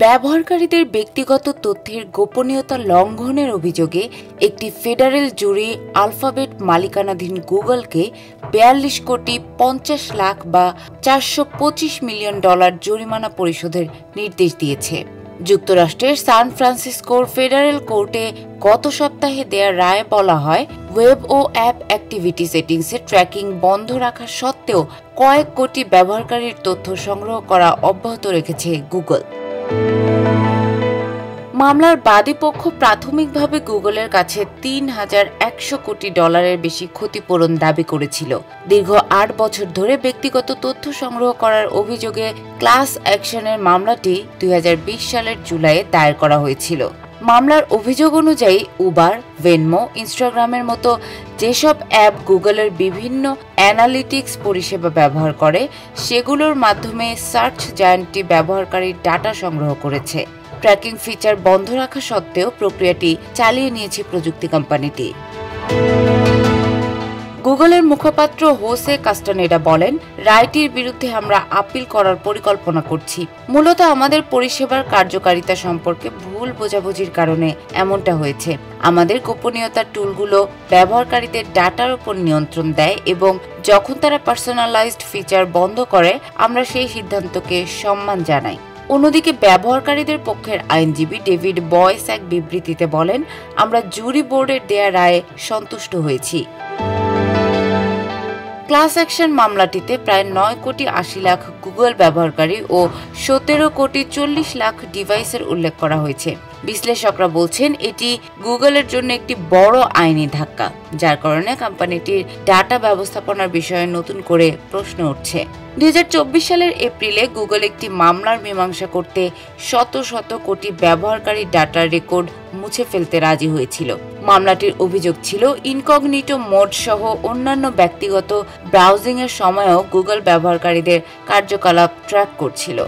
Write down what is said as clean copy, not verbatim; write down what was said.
ব্যবহারকারীদের ব্যক্তিগত তথ্যের গোপনীয়তা লঙ্ঘনের অভিযোগে একটি ফেডারেল জুরি আলফাবেট মালিকানাধীন গুগলকে ৪২ কোটি ৫০ লাখ বা $৪২৫ মিলিয়ন জরিমানা পরিশোধের নির্দেশ দিয়েছে। যুক্তরাষ্ট্রের সান ফ্রান্সিসকোর ফেডারেল কোর্টে গত সপ্তাহে দেয়া রায়ে বলা হয়, ওয়েব ও অ্যাপ অ্যাক্টিভিটি সেটিংসে ট্র্যাকিং বন্ধ রাখা সত্ত্বেও কয়েক কোটি ব্যবহারকারীর তথ্য সংগ্রহ করা অব্যাহত রেখেছে গুগল। মামলার বাদীপক্ষ প্রাথমিকভাবে গুগলের কাছে $৩,১০০ কোটি বেশি ক্ষতিপূরণ দাবি করেছিল। দীর্ঘ ৮ বছর ধরে ব্যক্তিগত তথ্য সংগ্রহ করার অভিযোগে ক্লাস অ্যাকশনের মামলাটি ২০২০ সালের জুলাইয়ে দায়ের করা হয়েছিল। মামলার অভিযোগ অনুযায়ী উবার, ভেনমো, ইনস্টাগ্রামের মতো যেসব অ্যাপ গুগলের বিভিন্ন অ্যানালিটিক্স পরিষেবা ব্যবহার করে, সেগুলোর মাধ্যমে সার্চ জায়ান্টটি ব্যবহারকারীর ডাটা সংগ্রহ করেছে। ট্র্যাকিং ফিচার বন্ধ রাখা সত্ত্বেও প্রক্রিয়াটি চালিয়ে নিয়েছে প্রযুক্তি কোম্পানিটি। গুগলের মুখপাত্র হোসে কাস্টানেডা বলেন, রায়টির বিরুদ্ধে আমরা আপিল করার পরিকল্পনা করছি। মূলত আমাদের পরিষেবার কার্যকারিতা সম্পর্কে ভুল বোঝাবুঝির কারণে এমনটা হয়েছে। আমাদের গোপনীয়তার টুলগুলো ব্যবহারকারীদের ডাটার উপর নিয়ন্ত্রণ দেয় এবং যখন তারা পার্সোনালাইজড ফিচার বন্ধ করে, আমরা সেই সিদ্ধান্তকে সম্মান জানাই। অন্যদিকে ব্যবহারকারীদের পক্ষের আইনজীবী ডেভিড বয়েস এক বিবৃতিতে বলেন, আমরা জুরি বোর্ডের দেয়া রায়ে সন্তুষ্ট হয়েছি। ক্লাস অ্যাকশন মামলাটিতে প্রায় ৯ কোটি ৮০ লাখ গুগল ব্যবহারকারী ও ১৭ কোটি ৪০ লাখ ডিভাইসের উল্লেখ করা হয়েছে। বিশ্লেষকরা বলছেন, এটি গুগলের জন্য একটি বড় আইনি ধাক্কা, যার কারণে কোম্পানিটির ডাটা ব্যবস্থাপনার বিষয়ে নতুন করে প্রশ্ন উঠছে। ২০২৪ সালের এপ্রিলে গুগল একটি মামলার মীমাংসা করতে শত শত কোটি ব্যবহারকারী ডাটার রেকর্ড মুছে ফেলতে রাজি হয়েছিল। মামলাটির অভিযোগ ছিল, ইনকগনিটো মোড সহ অন্যান্য ব্যক্তিগত ব্রাউজিং এর সময়ও গুগল ব্যবহারকারীদের কার্যকলাপ ট্র্যাক করছিল।